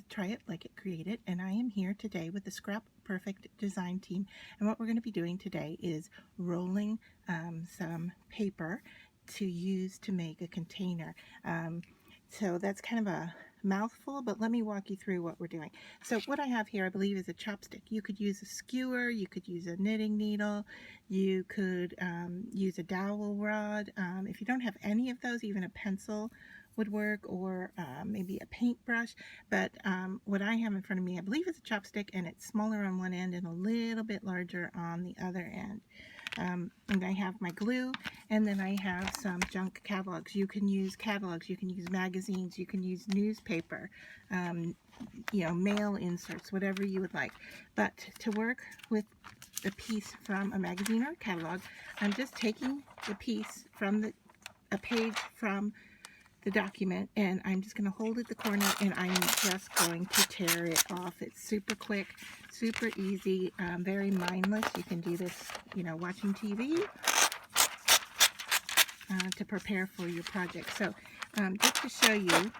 with Try It Like It Created, and I am here today with the Scrap Perfect design team. And what we're going to be doing today is rolling some paper to use to make a container. So that's kind of a mouthful, but let me walk you through what we're doing. So what I have here, I believe, is a chopstick. You could use a skewer, you could use a knitting needle, you could use a dowel rod. If you don't have any of those, even a pencil would work, or maybe a paintbrush. But what I have in front of me, I believe, is a chopstick, and it's smaller on one end and a little bit larger on the other end. And I have my glue, and then I have some junk catalogs. You can use catalogs, you can use magazines, you can use newspaper, mail inserts, whatever you would like. But to work with the piece from a magazine or a catalog, I'm just taking the piece from a page from the document, and I'm just going to hold at the corner, and I'm just going to tear it off. It's super quick, super easy, very mindless. You can do this, watching TV to prepare for your project. So just to show you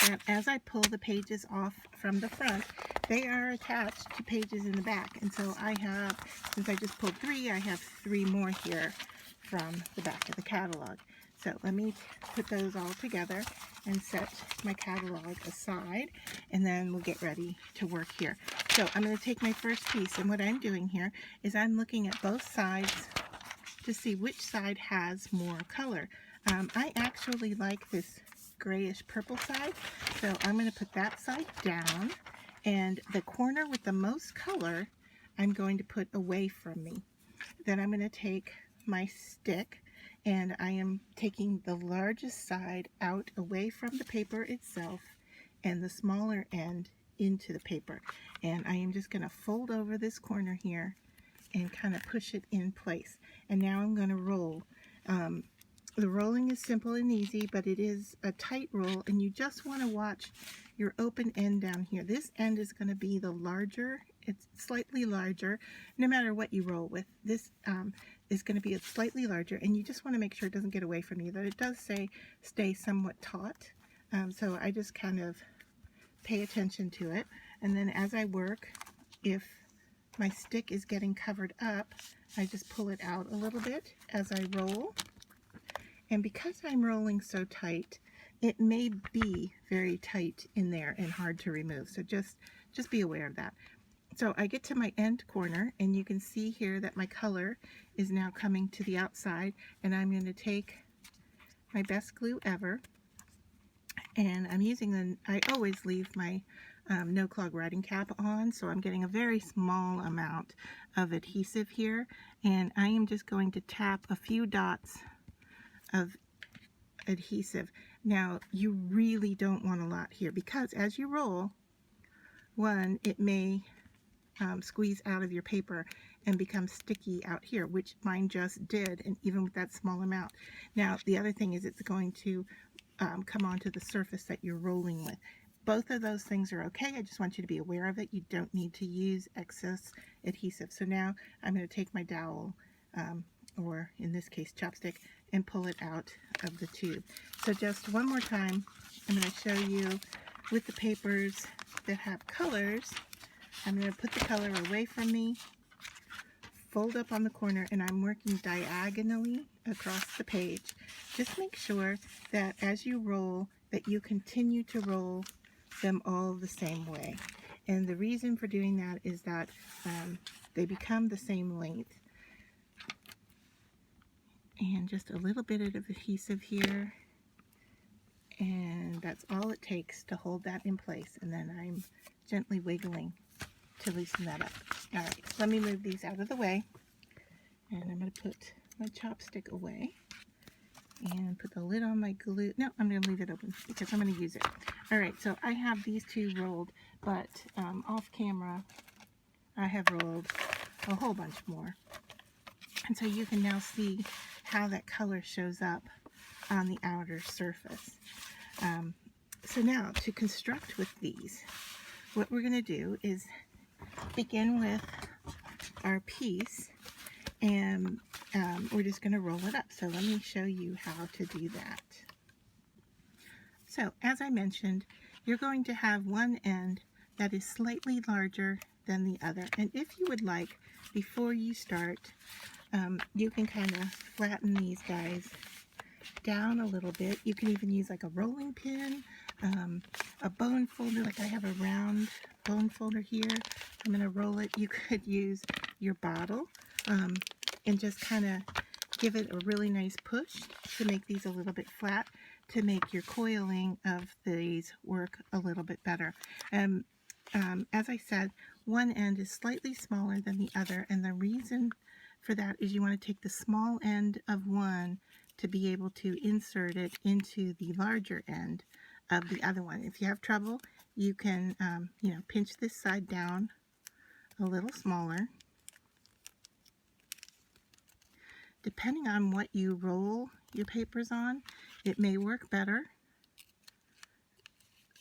that as I pull the pages off from the front, they are attached to pages in the back. And so I have, since I just pulled 3, I have 3 more here from the back of the catalog. So let me put those all together and set my catalog aside, and then we'll get ready to work here. So I'm going to take my first piece, and what I'm doing here is I'm looking at both sides to see which side has more color. I actually like this grayish purple side, so I'm going to put that side down, and the corner with the most color I'm going to put away from me. Then I'm going to take my stick, and I am taking the largest side out away from the paper itself and the smaller end into the paper. And I am just going to fold over this corner here and kind of push it in place. And now I'm going to roll. The rolling is simple and easy, but it is a tight roll, and you just want to watch your open end down here. This end is going to be the larger. It's slightly larger no matter what you roll with. This is going to be slightly larger, and you just want to make sure it doesn't get away from you. That it does say stay somewhat taut, so I just kind of pay attention to it. And then as I work, if my stick is getting covered up, I just pull it out a little bit as I roll. And because I'm rolling so tight, it may be very tight in there and hard to remove. So just be aware of that. So I get to my end corner, and you can see here that my color is now coming to the outside, and I'm going to take my best glue ever, and I'm using I always leave my no clog writing cap on, so I'm getting a very small amount of adhesive here, and I am just going to tap a few dots of adhesive. Now you really don't want a lot here, because as you roll, one, it may squeeze out of your paper and become sticky out here, which mine just did, and even with that small amount. Now the other thing is it's going to come onto the surface that you're rolling with. Both of those things are okay. I just want you to be aware of it. You don't need to use excess adhesive. So now I'm going to take my dowel, or in this case chopstick, and pull it out of the tube. So just one more time, I'm going to show you with the papers that have colors. I'm going to put the color away from me, fold up on the corner, and I'm working diagonally across the page. Just make sure that as you roll, that you continue to roll them all the same way. And the reason for doing that is that they become the same length. And just a little bit of adhesive here, and that's all it takes to hold that in place. And then I'm gently wiggling to loosen that up. All right, let me move these out of the way, and I'm going to put my chopstick away and put the lid on my glue. No, I'm going to leave it open because I'm going to use it. All right, so I have these 2 rolled, but off camera I have rolled a whole bunch more. And so you can now see how that color shows up on the outer surface. So now to construct with these, what we're going to do is begin with our piece, and we're just going to roll it up. So let me show you how to do that. So as I mentioned, you're going to have one end that is slightly larger than the other. And if you would like, before you start, you can kind of flatten these guys down a little bit. You can even use like a rolling pin, a bone folder, like I have a round bone folder here. I'm going to roll it. You could use your bottle and just kind of give it a really nice push to make these a little bit flat, to make your coiling of these work a little bit better. As I said, one end is slightly smaller than the other, and the reason for that is you want to take the small end of one to be able to insert it into the larger end of the other one. If you have trouble, you can pinch this side down a little smaller. Depending on what you roll your papers on, it may work better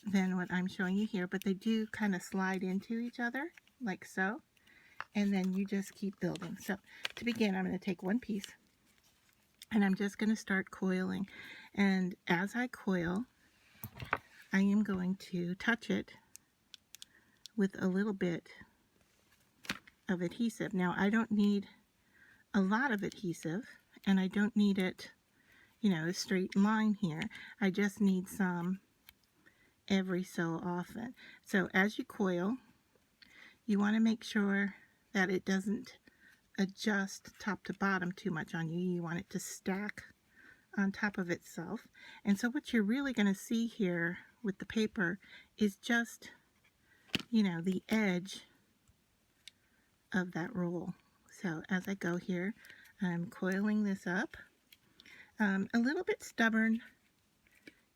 than what I'm showing you here, but they do kind of slide into each other like so, and then you just keep building. So to begin, I'm going to take one piece and I'm just going to start coiling, and as I coil, I am going to touch it with a little bit of adhesive. Now I don't need a lot of adhesive, and I don't need it, a straight line here. I just need some every so often. So as you coil, you want to make sure that it doesn't adjust top to bottom too much on you. You want it to stack on top of itself. And so what you're really going to see here with the paper is just, the edge of that roll. So as I go here, I'm coiling this up. A little bit stubborn,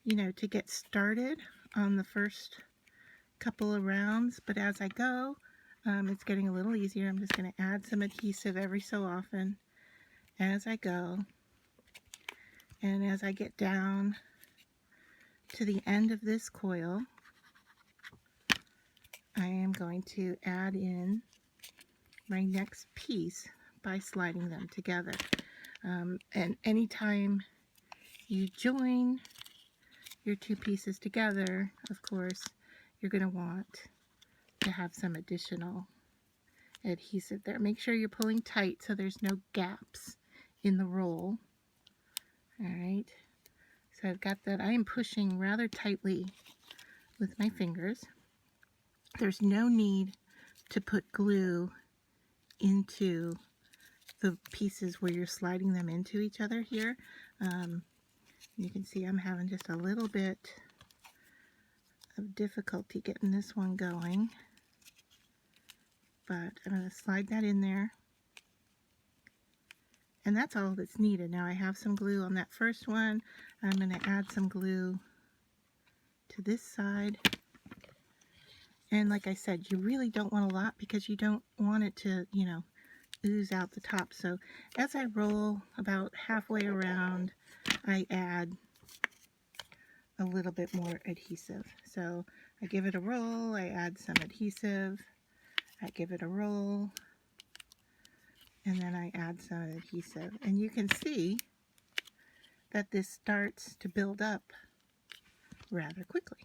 to get started on the first couple of rounds, but as I go, it's getting a little easier. I'm just going to add some adhesive every so often as I go. And as I get down to the end of this coil, I am going to add in my next piece by sliding them together. And anytime you join your two pieces together, of course, you're going to want to have some additional adhesive there. Make sure you're pulling tight so there's no gaps in the roll. All right, so I've got that. I am pushing rather tightly with my fingers. There's no need to put glue into the pieces where you're sliding them into each other here. You can see I'm having just a little bit of difficulty getting this one going, but I'm going to slide that in there, and that's all that's needed. Now I have some glue on that first one. I'm going to add some glue to this side, and like I said, you really don't want a lot because you don't want it to ooze out the top. So as I roll about halfway around, I add a little bit more adhesive. So I give it a roll, I add some adhesive, I give it a roll, and then I add some adhesive. And you can see that this starts to build up rather quickly.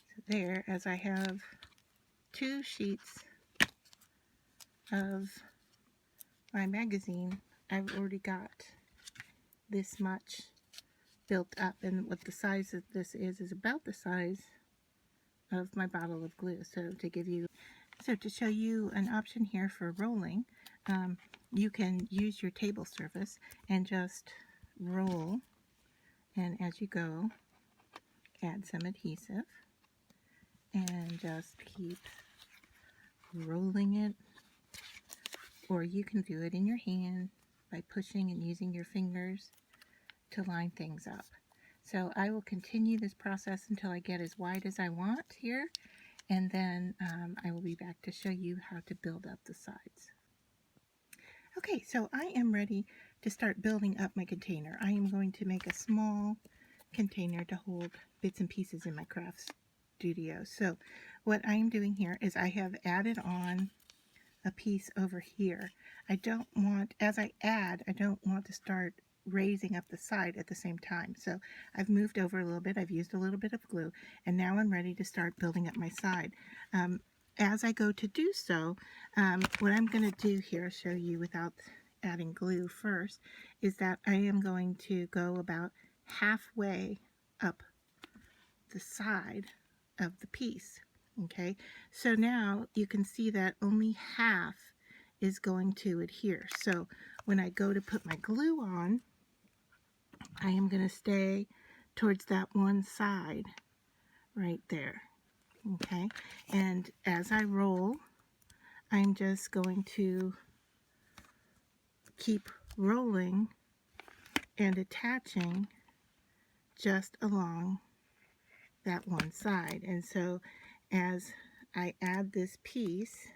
So there, as I have 2 sheets of my magazine, I've already got this much built up, and what the size of this is about the size of my bottle of glue. So to show you an option here for rolling, you can use your table surface and just roll, and as you go, add some adhesive and just keep rolling it, or you can do it in your hand by pushing and using your fingers to line things up. So I will continue this process until I get as wide as I want here, and then I will be back to show you how to build up the sides. Okay, so I am ready to start building up my container. I am going to make a small container to hold bits and pieces in my craft studio. So what I'm doing here is I have added on a piece over here. I don't want, as I add, I don't want to start raising up the side at the same time. So I've moved over a little bit, I've used a little bit of glue, and now I'm ready to start building up my side. As I go to do so, what I'm going to do here, show you without adding glue first, is that I am going to go about halfway up the side of the piece. Okay, so now you can see that only half is going to adhere. So when I go to put my glue on, I am going to stay towards that one side right there. Okay, and as I roll, I'm just going to keep rolling and attaching just along that one side. And so as I add this piece,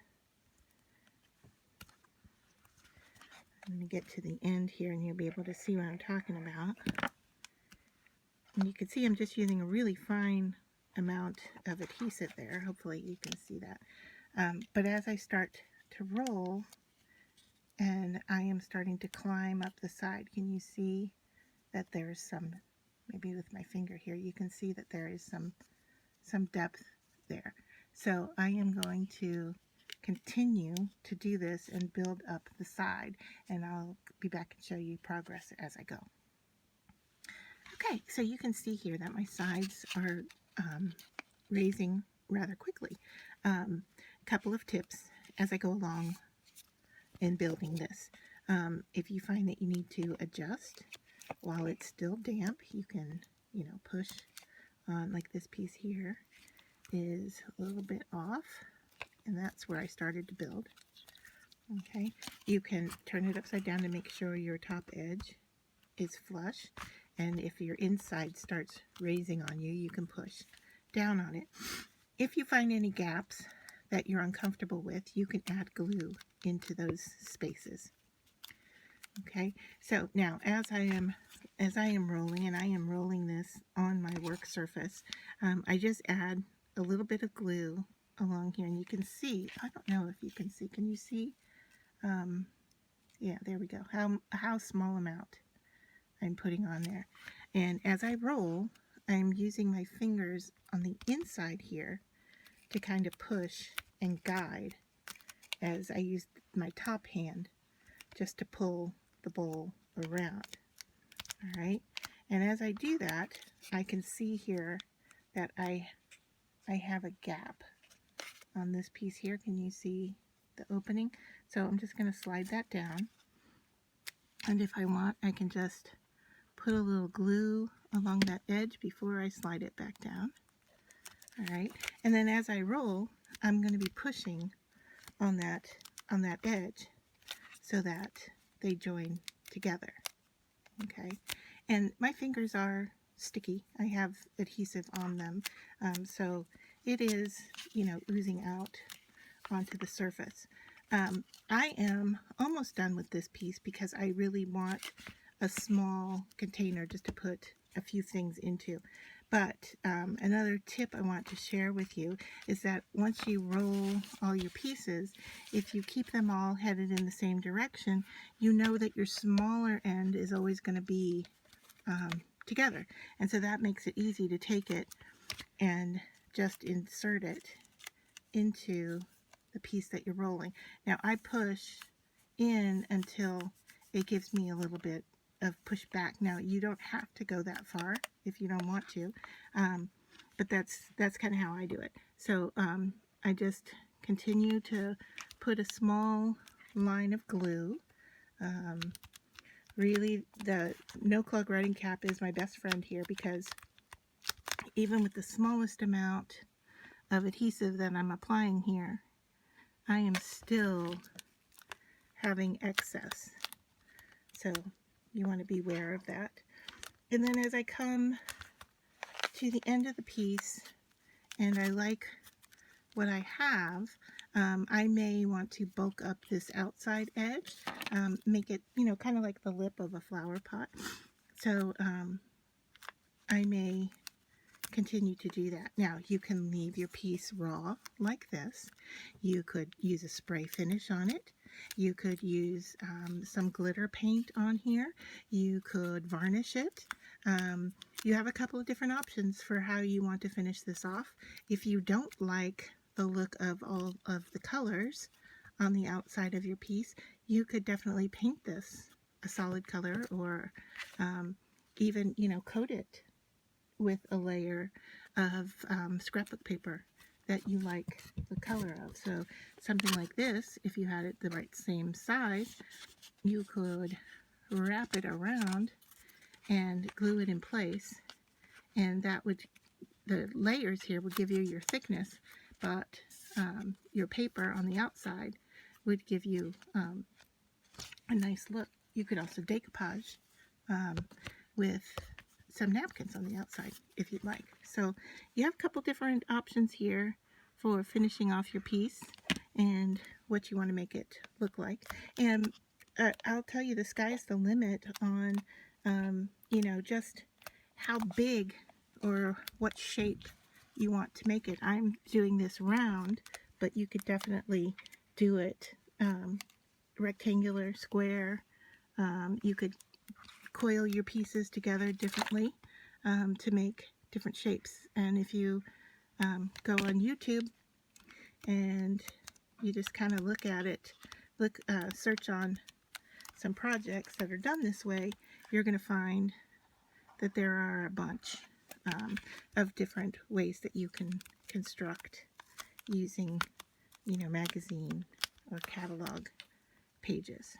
I'm going to get to the end here and you'll be able to see what I'm talking about. And you can see I'm just using a really fine amount of adhesive there. Hopefully you can see that. But as I start to roll and I am starting to climb up the side, can you see that there's some, maybe with my finger here, you can see that there is some depth there. So I am going to continue to do this and build up the side, and I'll be back and show you progress as I go. Okay, so you can see here that my sides are raising rather quickly. Couple of tips as I go along in building this. If you find that you need to adjust while it's still damp, you can, push on, like this piece here is a little bit off, and that's where I started to build. Okay, you can turn it upside down to make sure your top edge is flush, and if your inside starts raising on you, you can push down on it. If you find any gaps that you're uncomfortable with, you can add glue into those spaces. Okay, so now as I am rolling, and I am rolling this on my work surface, I just add a little bit of glue along here, and you can see, I don't know if you can see, can you see? Yeah, there we go, how small amount I'm putting on there. And as I roll, I'm using my fingers on the inside here to kind of push and guide as I use my top hand just to pull the bowl around. All right, and as I do that, I can see here that I have a gap on this piece here. Can you see the opening? So I'm just going to slide that down, and if I want, I can just put a little glue along that edge before I slide it back down. All right, and then as I roll, I'm going to be pushing on that edge so that they join together. Okay, and my fingers are sticky. I have adhesive on them, so it is, oozing out onto the surface. I am almost done with this piece because I really want a small container just to put a few things into. But another tip I want to share with you is that once you roll all your pieces, if you keep them all headed in the same direction, you know that your smaller end is always going to be together. And so that makes it easy to take it and just insert it into the piece that you're rolling. Now I push in until it gives me a little bit of push back. Now you don't have to go that far if you don't want to, but that's kind of how I do it. So I just continue to put a small line of glue. Really, the no clog writing cap is my best friend here, because even with the smallest amount of adhesive that I'm applying here, I am still having excess. So you want to be aware of that. And then as I come to the end of the piece and I like what I have, I may want to bulk up this outside edge, make it, kind of like the lip of a flower pot. So I may continue to do that. Now, you can leave your piece raw like this. You could use a spray finish on it. You could use some glitter paint on here. You could varnish it. You have a couple of different options for how you want to finish this off. If you don't like the look of all of the colors on the outside of your piece, you could definitely paint this a solid color, or even, coat it with a layer of scrapbook paper that you like the color of. So something like this, if you had it the right same size, you could wrap it around and glue it in place, and that would, the layers here would give you your thickness, but your paper on the outside would give you a nice look. You could also decoupage with some napkins on the outside if you'd like. So you have a couple different options here for finishing off your piece and what you want to make it look like. And I'll tell you, the sky's the limit on just how big or what shape you want to make it. I'm doing this round, but you could definitely do it rectangular, square. You could coil your pieces together differently to make different shapes. And if you go on YouTube and you just kind of look at it, search on some projects that are done this way, you're going to find that there are a bunch of different ways that you can construct using, magazine or catalog pages.